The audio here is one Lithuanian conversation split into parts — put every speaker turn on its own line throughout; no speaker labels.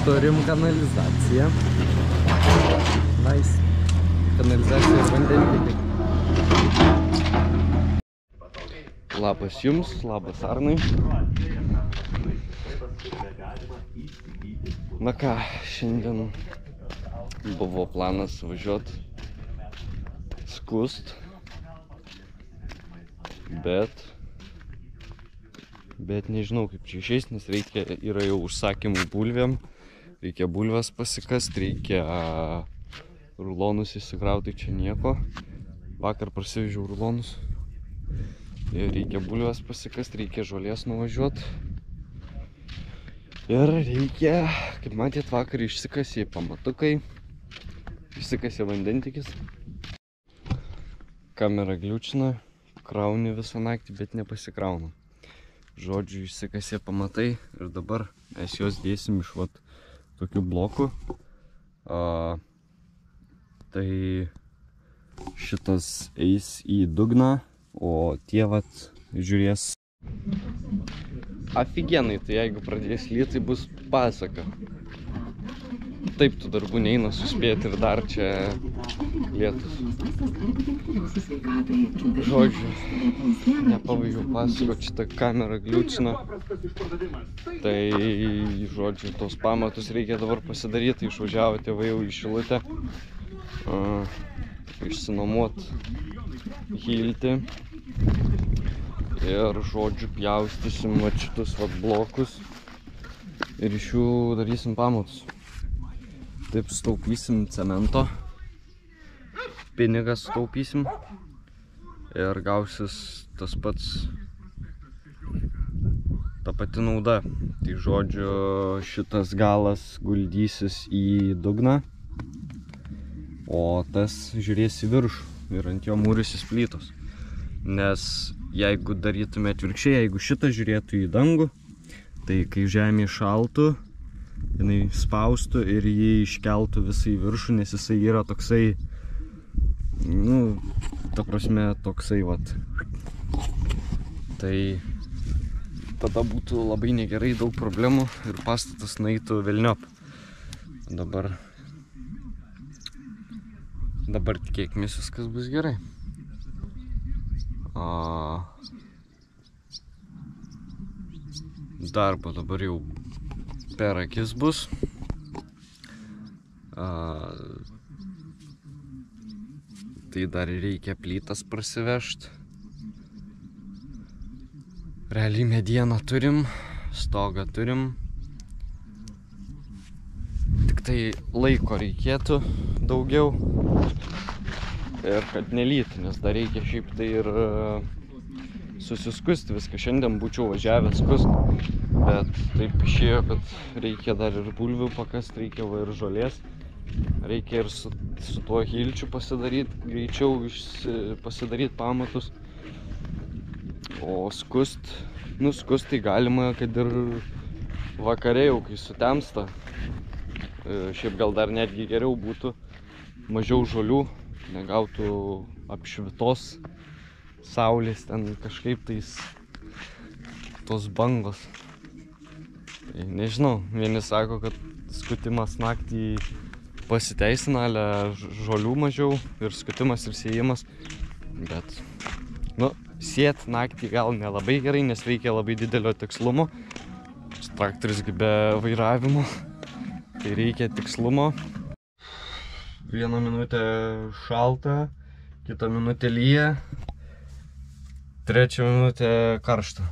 Turim kanalizaciją. Nice. Kanalizacija ir vandentiekį. Labas jums, labas Arnai. Na ką, šiandien buvo planas važiuoti skust, bet nežinau kaip čia išeis, nes yra jau užsakymų bulvėm, reikia bulves pasikast, reikia rulonus įsikrauti, čia nieko. Vakar prasivežiau rulonus ir reikia bulves pasikast, reikia žolės nuvažiuoti. Ir reikia, kaip matėt, vakar išsikasė pamatukai, išsikasė vandentiekis. Kamera gliučina, krauni visą naktį, bet nepasikrauna. Žodžiu, išsikasė pamatai ir dabar mes juos dėsim iš vat tokių blokų. Tai šitas eis į dugną, o tie vat žiūrės. Afigenai, tai jeigu pradės lyt, tai bus pasaka. Taip tų darbų neina suspėti ir dar čia lietus. Žodžiu, nepabaigiau pasakoti, šitą kamerą gliučina. Tai, žodžiu, tos pamatus reikia dabar pasidaryti. Išvažiavo tėvai jau į Šilutę. Išsinuomot hilti. Ir, žodžiu, pjaustysim va šitus vat blokus. Ir iš jų darysim pamatus. Taip sutaupysim cemento, pinigas sutaupysim ir gausis tas pats, ta pati nauda. Tai žodžiu, šitas galas guldysis į dugną, o tas žiūrės į viršų ir ant jo mūrysis plytos. Nes jeigu darytume atvirkščiai, jeigu šitas žiūrėtų į dangų, tai kai žemė šaltų, jinai spaustų ir jį iškeltų visai į viršų, nes jisai yra toksai, nu, ta prasme, toksai vat. Tai tada būtų labai negerai, daug problemų ir pastatas nueitų velniop. Dabar tikėkimės viskas bus gerai. Darbo dabar jau per akis bus. Tai dar reikia plytas prasivežti. Realiai medieną turim, stogą turim. Tik tai laiko reikėtų daugiau. Ir kad nelytų, nes dar reikia šiaip tai ir susiskusti viską. Šiandien būčiau važiavęs skust, bet taip išėjo, kad reikia dar ir bulvių pakast, reikia ir žolės. Reikia ir su tuo hilčiu pasidaryti, greičiau pasidaryti pamatus. O skust tai galima, kad ir vakare jau, kai sutemsta. Šiaip gal dar netgi geriau būtų, mažiau žolių, negautų apšvitos saulės, ten kažkaip tais tos bangos. Tai nežinau, vieni sako, kad skutimas naktį pasiteisina, žolių mažiau ir skutimas ir sėjimas. Bet, nu, sėt naktį gal nelabai gerai, nes reikia labai didelio tikslumo. Traktorius be vairavimo, tai reikia tikslumo. Vieną minutę šalta, kitą minutę lyja, trečią minutę karšta.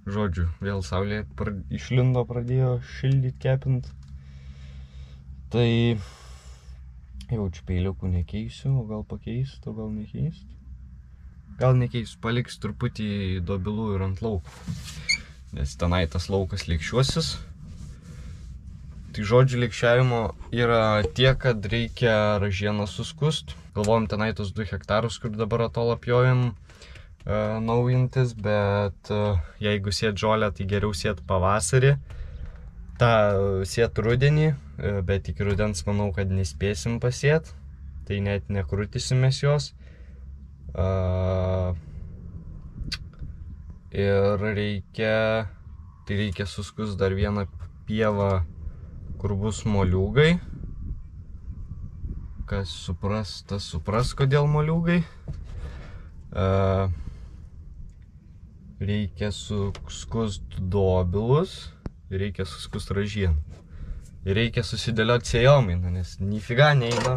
Žodžiu, vėl saulė išlindo, pradėjo šildyti, kepint. Tai jaučiu, peiliukų nekeisiu, o gal pakeist, o gal nekeist. Gal nekeisiu, paliksiu truputį dobilų ir ant lauko, nes tenai tas laukas lėkščiuosis. Tai žodžiu, lėkščiavimo yra tiek, kad reikia ražieną suskust. Galvojom tenai tos 2 hektarus, kur dabar atol apjojam, naujintis, bet jeigu sėt žolę, tai geriau sėt pavasarį. Ta sėt rudenį, bet iki rudens manau, kad nespėsim pasėt, tai net nekrutysimės jos. Ir reikia suskust dar vieną pievą kur bus moliūgai. Kas supras, tas supras, kodėl moliūgai. Reikia suskust dobilus, reikia suskust ražieną. Ir reikia susidėlioti sėjomainą, nes nifiga neina.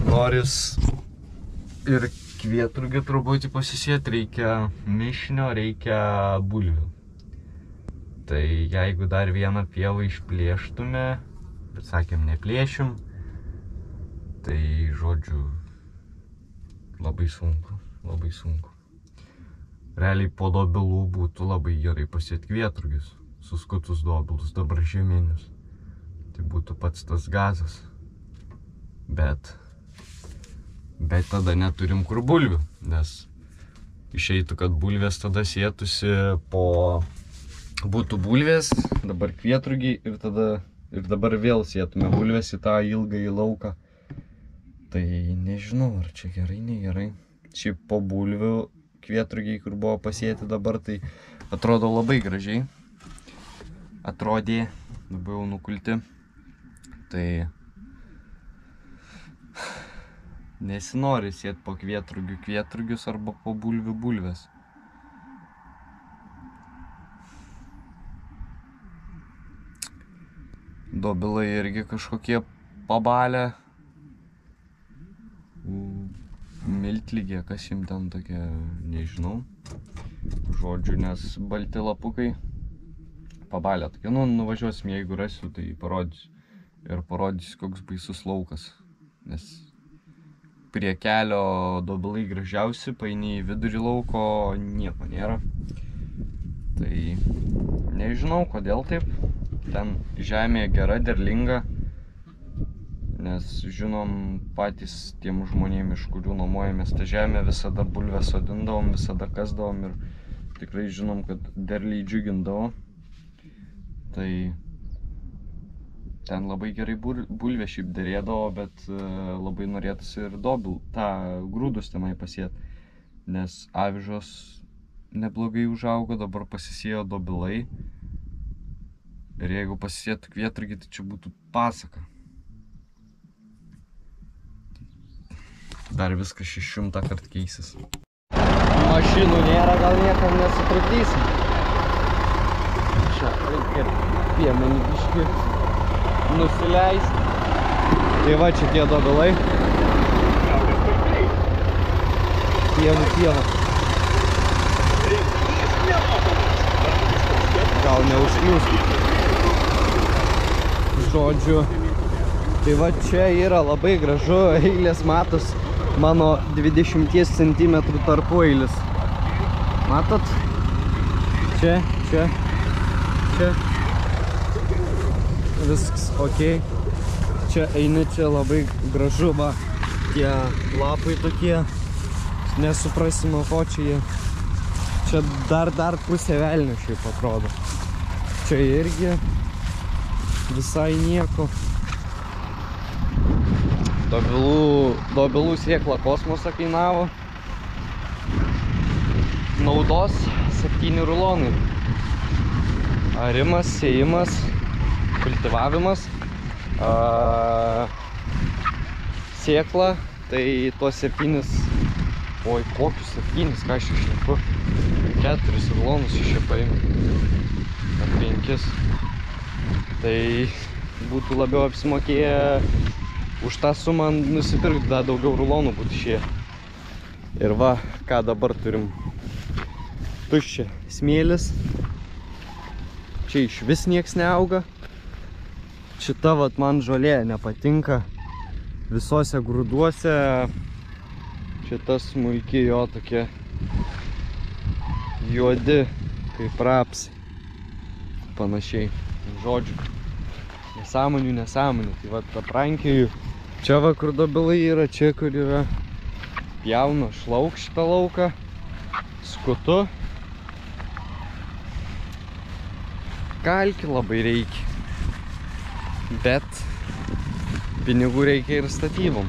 Noris ir kvietrugių truputį pasisėti, reikia mišinio, reikia bulvių. Tai jeigu dar vieną pievą išplėštume, bet sakėm neplėšim, tai žodžiu labai sunku, labai sunku. Realiai po dobilų būtų labai gerai pasėti kvietrugius, suskutus dobilus, dabar žieminius. Tai būtų pats tas gazas. Bet tada neturim kur bulvių, nes išeitų, kad bulvės tada sėtųsi būtų bulvės, dabar kvietrugiai ir dabar vėl sėtume bulvės į tą ilgą į lauką. Tai nežinau, ar čia gerai, negerai. Šiaip po bulvių kvietrugiai, kur buvo pasėti dabar, tai atrodo labai gražiai. Atrodė, dabar jau nukulti. Tai nesinori sėti po kvietrugių kvietrugius arba po bulvių bulvės. Dobilai irgi kažkokie pabalę. Miltlygė, kas jums ten tokia, nežinau. Žodžiu, nes balti lapukai pabalę tokie. Nu, nuvažiuosim, jeigu rasiu, tai parodysiu. Ir parodysiu, koks baisus laukas. Nes prie kelio dobilai gražiausi, paeini į vidurį lauko, nieko nėra. Tai nežinau, kodėl taip. Ten žemė gera, derlinga. Nes žinom patys tiem žmonėm, iš kurių nuomojamės tą žemę, visada bulvę sodindavom, visada kasdavom ir tikrai žinom, kad derliai džiugindavo. Tai ten labai gerai bulvė šiaip derėdavo, bet labai norėtųsi ir tą grūdus tenai pasėti. Nes avižos neblogai užaugo, dabar pasisėjo dobilai. Ir jeigu pasisėtų kvietrugiai, tai čia būtų pasaka. Dar viskas 600 kart keisis. Mašinų nėra, gal niekam nesutrukdysim. Čia reikia ir piemenį biškį nusileisti. Tai va, čia tie dobilai. Pieva. Gal neužkliūs. Žodžiu, tai va čia yra labai gražu, eilės matos mano 20 cm tarpu eilis. Matot? Čia. Viskas ok. Čia eini, čia labai gražu, va. Tie lapai tokie, nesuprasi nuo ko čia jie. Čia dar pusė velnio šiaip atrodo. Čia irgi visai nieko. Dobilų sėkla kosmosą kainavo. Naudos 7 rulonai. Arimas, sėjimas, kultivavimas. Sėkla, tai tuos 7, oi kokius 7, ką aš išneku, 4 rulonus iš čia paėmė, 5. Tai būtų labiau apsimokėję už tą sumą nusipirkti, dar daugiau rulonų būtų šie. Ir va, ką dabar turim. Tuščia smėlis. Čia iš vis nieks neauga. Šita vat man žolė nepatinka. Visose grūduose šita smulki jo tokie juodi, kaip rapsai. Panašiai. Žodžiu. Nesąmonių. Tai va, aprankėjų. Čia va, kur dobilai yra, čia kur yra pjaunu šlauk šitą lauką, skutu. Kalkių labai reikia. Bet pinigų reikia ir statybom.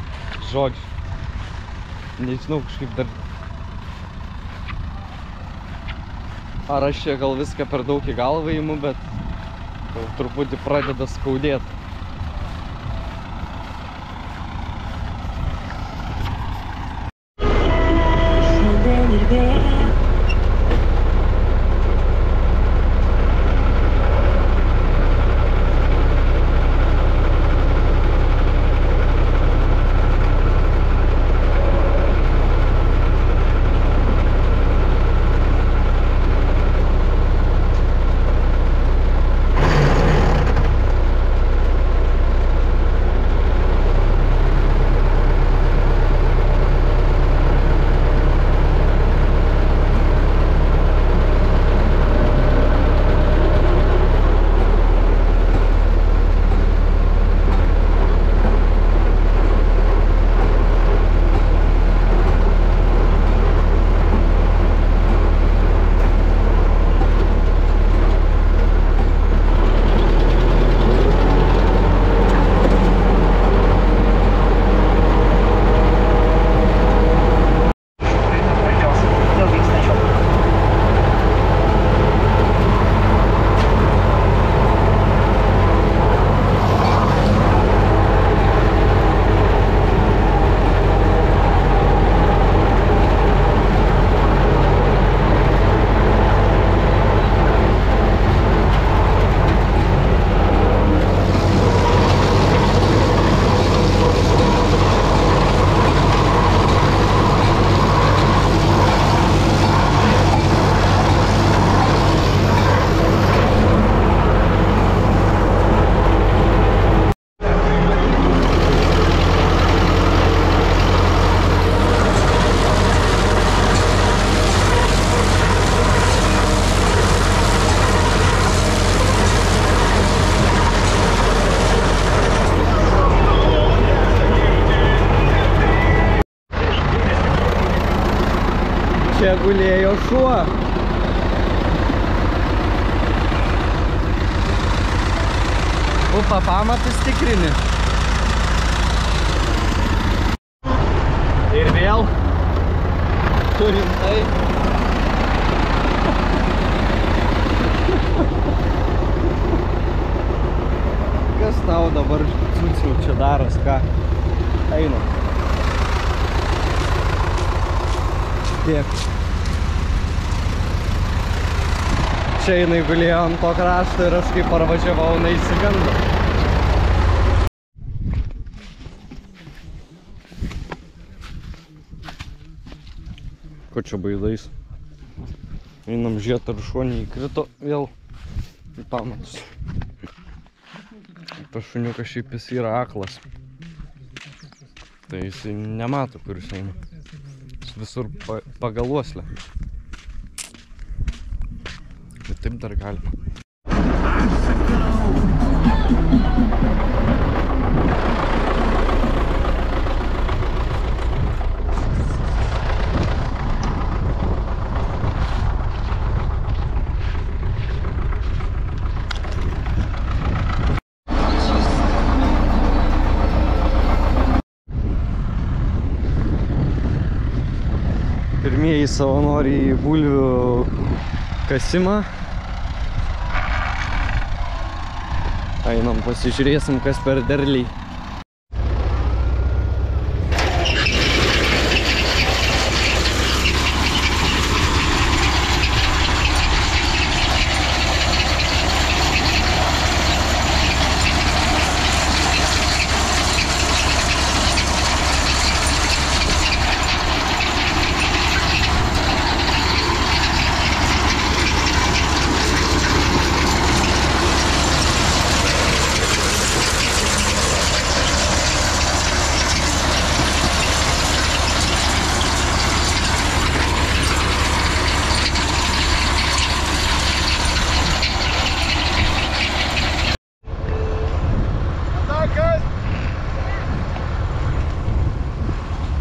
Žodžiu. Nežinau, kažkaip dar... Ar aš čia gal viską per daug į galvą įimu, bet Jau truputį pradeda skaudėti. Čia gulėjo šuo. Upa pamatus tikrini. Ir vėl turim tai. Kas tau dabar cuciu čia daras, ką? Eina. Tiek. Čia jinai gulėjo ant to krašto ir aš kaip parvažiavau, jinai įsigando. Ko čia baidais? Einam žiūrėt, ar šuo neįkrito vėl į pamatus. Tas šuniukas šiaip jis yra aklas. Tai jisai nemato, kur jis eina. Visur pagal uoslę. Bet taip dar galima. Pirmieji savanoriai į bulvių kasimą. Einam pasižiūrėsim, kas per derliai.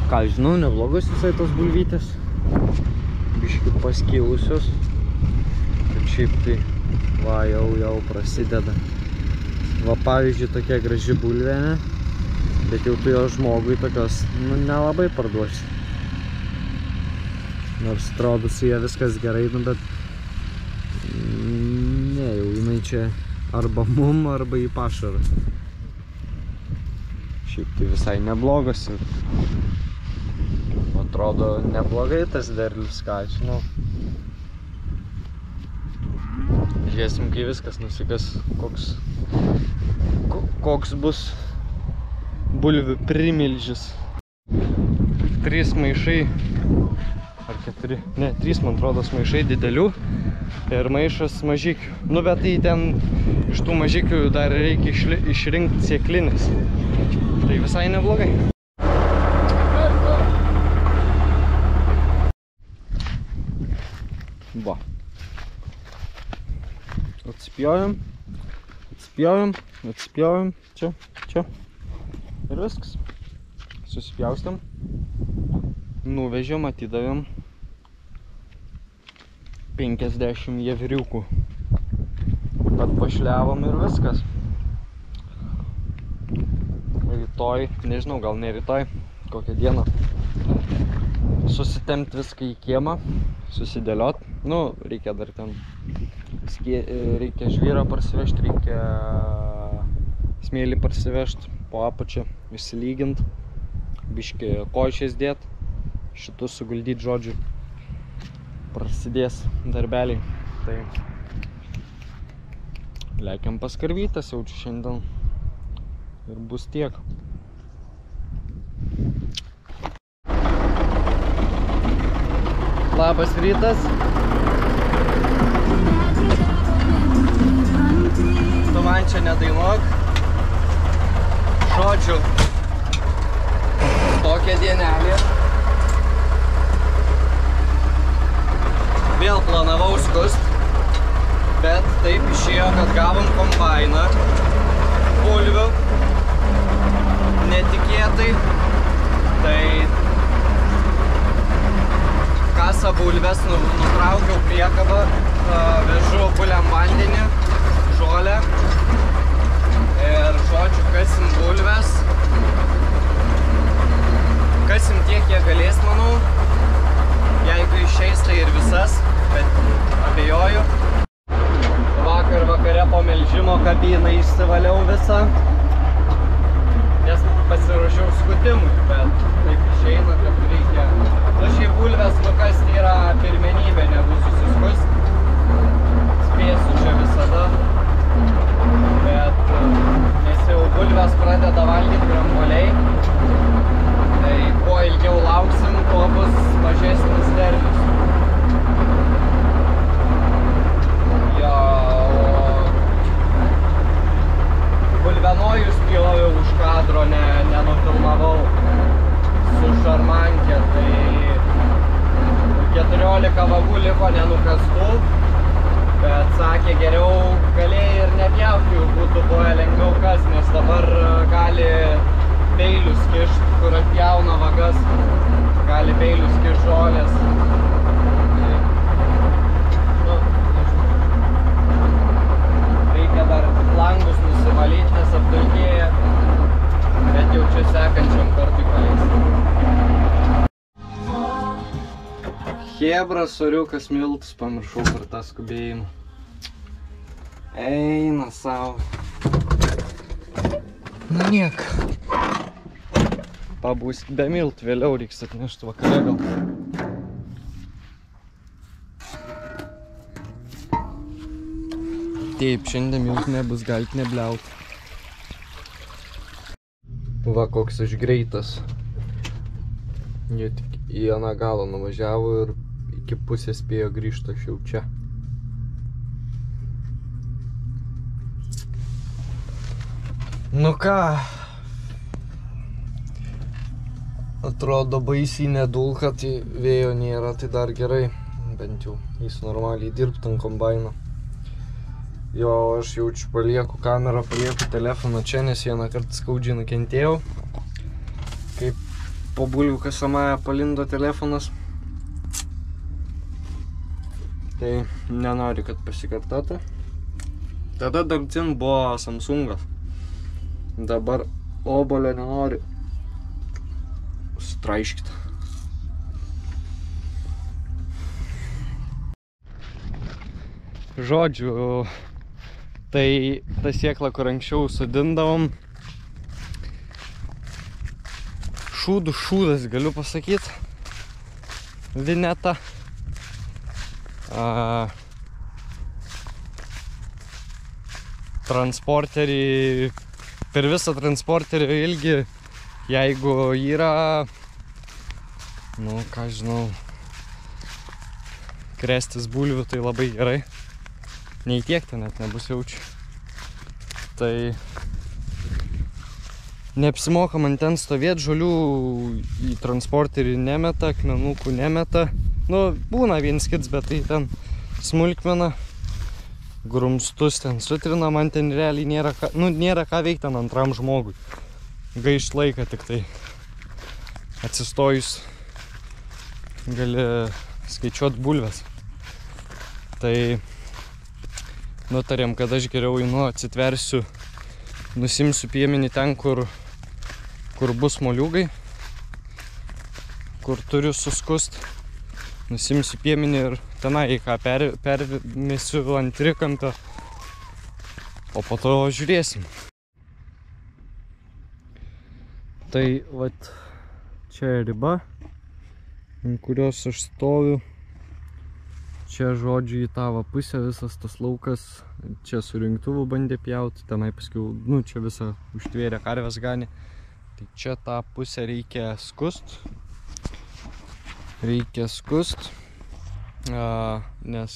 Ką žinau, neblogos visai tos bulvytės. Biški paskilusios. Bet šiaip tai, va, jau prasideda. Va, pavyzdžiui, tokia graži bulvė, ne? Bet jau tu jo žmogui tokios, nu, nelabai parduosi. Nors atrodo su jie viskas gerai, nu, bet ne, jau jinai čia Arba mum, arba į pašarą. Šiaip tai visai neblogas ir atrodo neblogai tas derlius, ką aš žinau. Žiūrėsim, kai viskas nusikas, koks bus bulvių primilžis. 3 maišai, ar 4, ne, 3 man atrodos maišai didelių ir maišas mažikių. Nu, bet tai ten iš tų mažikių dar reikia išrinkti sėklinės. Tai visai neblogai. Va. Atsipjovėm, čia. Ir viskas. Susipjaustėm. Nuvežėm, atidavėm 50 javriukų. Atpašliavom ir viskas. Rytoj, nežinau, gal ne rytoj, kokią dieną. Susitempt viską į kiemą, susidėliot. Nu, reikia dar ten, reikia žvyrą parsivežti, reikia smėlį parsivežti, po apačią išsilygint, biškį košės dėt, šitus suguldyt, žodžiu, prasidės darbeliai. Tai lekiam pas karvytes, jaučiu šiandien ir bus tiek. Labas rytas. Tu man čia nedainuok. Žodžiu, tokia dienelė. Vėl planavau skust, bet taip išėjo, kad gavom kombainą bulvių. Netikėtai. Tai kasą bulves, nutraukiau priekabą, vežu buliam vandenį, žolę ir, žodžiu, kasim bulves. Kasim tiek, kiek galės, manau. Jeigu išeis, tai ir visas, bet abejoju. Vakar vakare po melžimo kabiną išsivaliau visą, nes pasiruošiau skutimui, bet taip išeina, kad reikia. Nu, šiaip bulves nukasti yra pirmenybė, negu susiskust. Spėsiu čia visada. Bet nes jau bulves pradeda valgyti grambuoliai, tai kuo ilgiau lauksim, tuo bus mažesnis derlius. Jo, bulvenojus pjoviau už kadro, nenufilmavau su šarmankė, tai 14 vagų liko nenukastų, bet sakė, geriau galėjai ir nepjauti, būtų buvę lengviau kas, nes dabar gali peilius kišt, kur atpjauna vagas, gali peilius kišt žolės. Nu, reikia dar langus nusivalyti, nes apdulkėja, bet jau čia sekančiam kartui paleisim. Chebra, soriukas, miltus, pamiršau per tą skubėjimą. Eina savo. Nu niek. Pabūsit be miltų, vėliau reiks atnešti vakare gal. Taip, šiandien miltų nebus, galit nebliaut. Va, koks aš greitas. Jie tik į aną galą nuvažiavo ir iki pusės spėjo grįžti, aš jau čia. Nu ką, atrodo baisiai nedulka, tai vėjo nėra, tai dar gerai, bent jau jis normaliai dirbtų ant kombaino. Jo, aš jaučiu, palieku kamerą, palieku telefoną čia, nes vieną kartą skaudžiai nukentėjau, kaip po bulvių kasamąją palindo telefonas. Tai nenori, kad pasikartotų. Tada dar dzin buvo Samsungas. Dabar obolio nenori sutraiškit. Žodžiu, Tai ta sėkla, kur anksčiau sodindavom, šūdas, galiu pasakyti, vineta. Transporterį, per visą transporterio ilgį, jeigu yra, nu, ką žinau, krestis bulvių, tai labai gerai. Neįtiekti net nebus jaučiu. Tai neapsimoka man ten stovėti, žolių į transporterį nemeta, akmenukų nemeta. Nu, būna vienas kits, bet tai ten smulkmena, grumstus ten sutrina, man ten realiai nėra ką veikti ten antram žmogui. Gaišt laiką tik tai. Atsistojus gali skaičiuoti bulves. Tai nutarėm, kad aš geriau atsitversiu, nusimsiu piemenį ten, kur bus moliūgai, kur turiu suskust. Nusimsiu piemenį ir tenai ką permesiu ant trikampio, o po to žiūrėsim. Tai vat čia riba, ant kurios aš stoviu. Čia žodžiu į tavo pusę visas tas laukas, čia su rinktuvu bandė pjauti, tenai paskiau, nu čia visą užtvėrė karvės ganį. Tai čia tą pusę reikia skust. Nes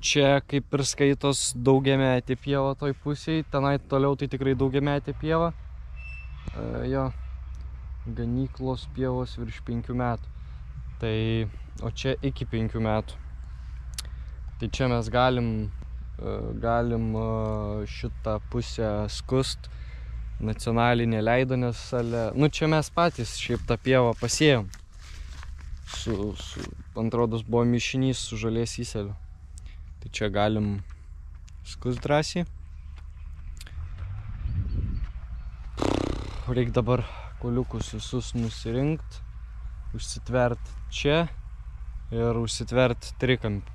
čia kaip ir skaitos daugiametė pieva toj pusėj, tenai toliau tai tikrai daugiametė pieva. Jo, ganyklos pievos virš 5 metų. Tai, o čia iki 5 metų. Tai čia mes galim šitą pusę skust. Nacionalinė leido, nes nu čia mes patys šiaip tą pievą pasėjom. Man atrodos, buvo mišinys su žolės įseliu. Tai čia galim skust drąsiai. Reikia dabar kuoliukus visus nusirinkt, užsitvert čia ir užsitvert trikampį.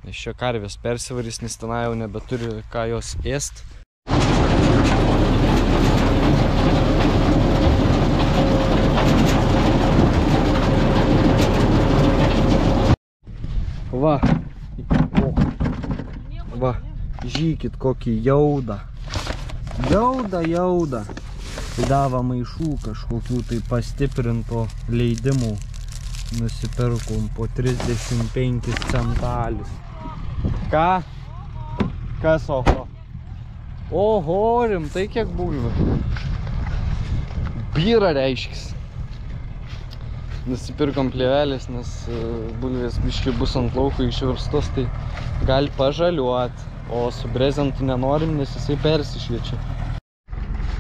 Nes čia karvės persivarys, nes tenai jau nebeturi ką jos ėst. Va, žykit kokį jaudą. Jaudą. Dava maišų kažkokių tai pastiprinto leidimų. Nusipirkom po 35 centalius. Ką? Kas oho? Oho, rimtai kiek bulvių. Byra reiškis. Nusipirkom plėvelės, nes bulvės biškai bus ant lauko išvirstos, tai gali pažaliuot. O su brezentu nenorim, nes jisai persišviečia.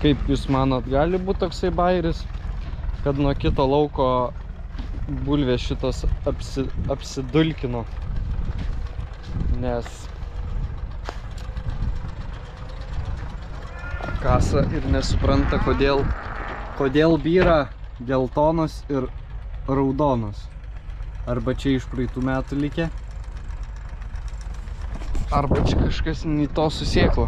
Kaip jūs manot, gali būti toksai bairis, kad nuo kito lauko bulvės šitos apsidulkino, nes kasa ir nesupranta, kodėl byra geltonos ir raudonos. Arba čia iš praeitų metų likę, arba čia kažkas į to susėklo.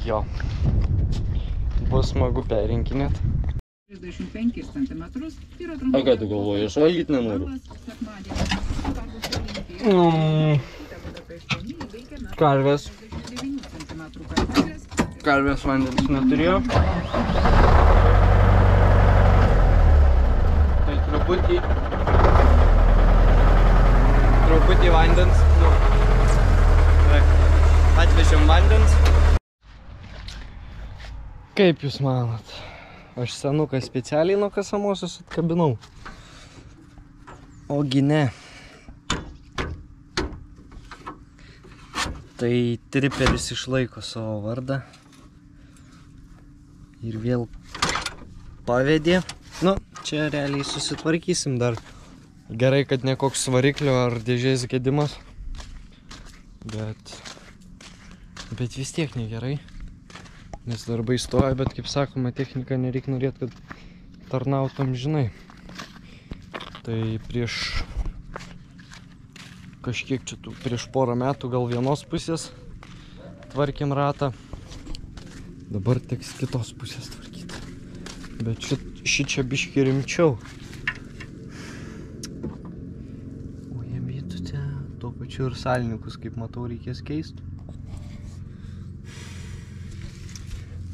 Jo. Bus smagu perrinkinėt.
35 cm.
A ką tu galvoji, aš valgyt nenoriu? Karvės. Karvės vandens neturėjo. Tai truputį vandens. Atvežėm vandens. Kaip jūs manot? Aš senuką specialiai nuo kasamosios atkabinau. Ogi ne. Tai triperis išlaiko savo vardą. Ir vėl pavedė. Nu, čia realiai susitvarkysim dar. Gerai, kad ne koks variklio ar dėžės gedimas. Bet vis tiek negerai. Nes darbai stoja, bet kaip sakoma, technika nereikia norėti, kad tarnautum žinai. Tai prieš kažkiek čia prieš porą metų gal vienos pusės tvarkėm ratą. Dabar teks kitos pusės tvarkyti. Bet ši čia biški rimčiau. O jie bitute, tuo pačiu ir salininkus, kaip matau, reikės keisti.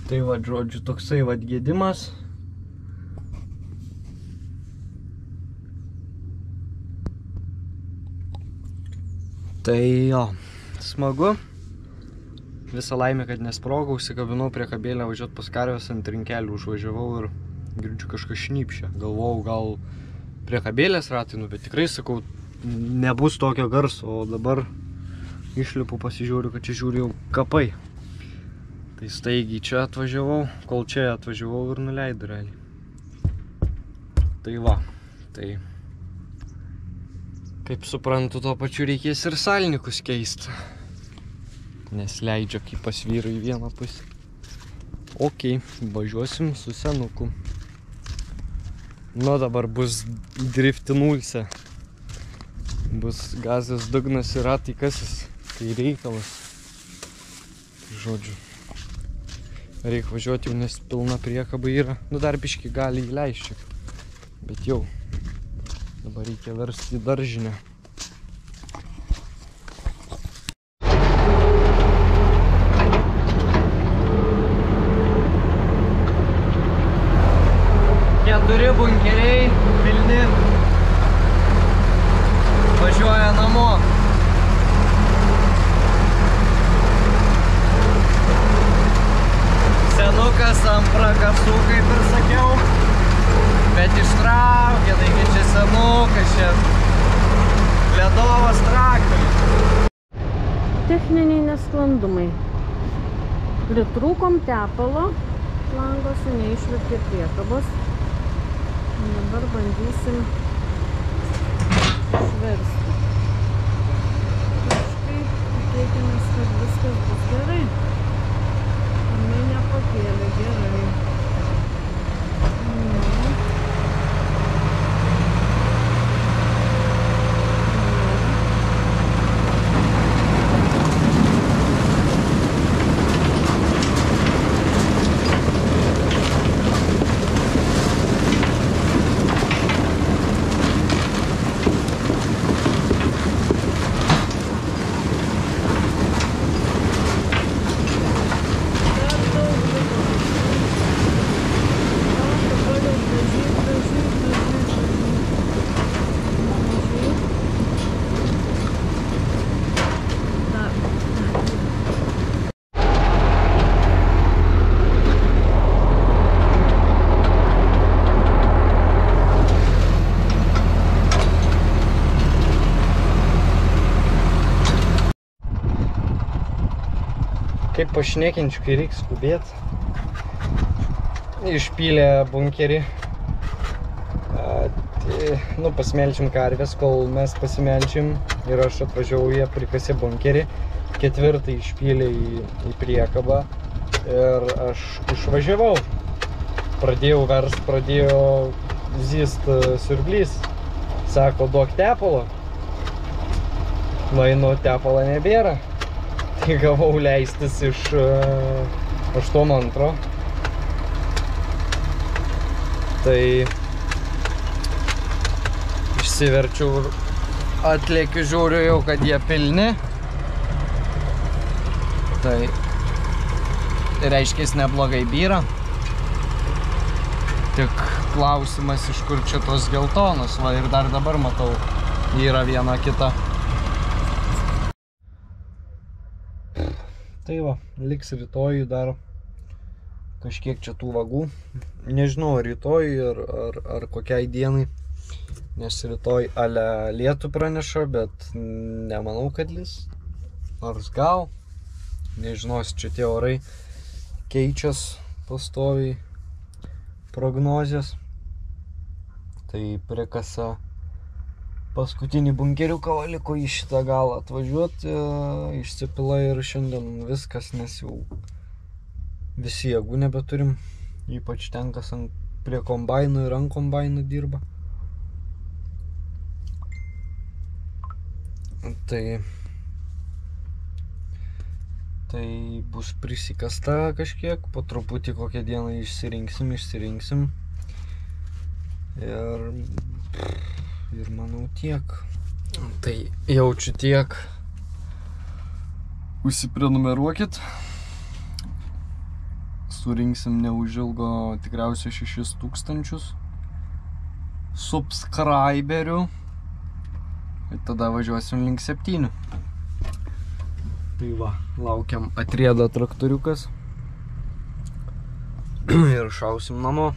Tai va, žodžiu, toksai va gedimas. Tai jo, smagu. Visą laimę, kad nesprogau, užsikabinau prie kabėlę važiuot pas karves, ant rinkelių užvažiavau ir girdžiu kažkas šnypšia. Galvojau, gal prie kabėlės ratai, bet tikrai sakau, nebus tokio garso, o dabar išlipu, pasižiūriu, kad čia žiūriu jau kapai. Tai staigiai čia atvažiavau, kol čia atvažiavau ir nuleidau realiai. Tai va, tai kaip suprantu, tuo pačiu reikės ir salininkus keisti. Nes leidžia kaip pas vyrą į vieną pusę. Ok, važiuosim su senuku. Nu, dabar bus driftinulse. Bus gazas dugnas ir ratai kasis. Tai reikalas. Tai žodžiu. Reik važiuoti jau, nes pilna priekaba yra. Nu, dar biški gali įleišti. Bet jau. Dabar reikia versti į daržinę. Keturi bunkeriai pilni. Važiuoja namo. Senukas ant prakasų, kaip ir sakiau. Bet ištraukė, taigi čia senukas, čia ledovas traktorius.
Techniniai nesklandumai. Pritrūkom tepalo, langose neišvirtė priekabos. Dabar bandysim išversti. Kažkaip tikėkimės, kad viskas bus gerai. Mane pakėlė gerai.
Kaip pašnekinčiu, kai reikia skubėti. Išpylė bunkerį. Nu, pasimelčiam karvės, kol mes pasimelčiam ir aš atvažiavau, jie prikasė bunkerį. Ketvirtą išpylė į priekabą ir aš išvažiavau. Pradėjau verst, pradėjo zyst siurblys. Sako, duok tepalo. Nueinu, tepalo nebėra. Tai gavau leistis iš 82. Tai išsiverčiau, atlėkiu, žiūriu jau, kad jie pilni. Tai reiškia, neblogai byra. Tik klausimas, iš kur čia tos geltonos. Va, ir dar dabar matau, yra viena kita. Tai va, liks rytoj dar kažkiek čia tų vagų. Nežinau, ar rytoj ar kokiai dienai. Nes rytoj ale lietų praneša, bet nemanau, kad lis. Nors gal. Nežinos, čia tie orai keičias pastoviai prognozės. Tai prikasa paskutinį bunkeriuką liko į šitą galą atvažiuoti, išsipila ir šiandien viskas, nes jau visi jėgų nebeturim, ypač ten, kas prie kombainų ir ant kombainų dirba. Tai bus prisikasta kažkiek, po truputį kokią dieną išsirinksim. Ir manau tiek. Tai jaučiu tiek. Užsiprenumeruokit. Surinksim neužilgo tikriausiai 6000 subscriberių. Ir tada važiuosim link 7. Tai va, laukiam atrieda traktoriukas. Ir šausim namo.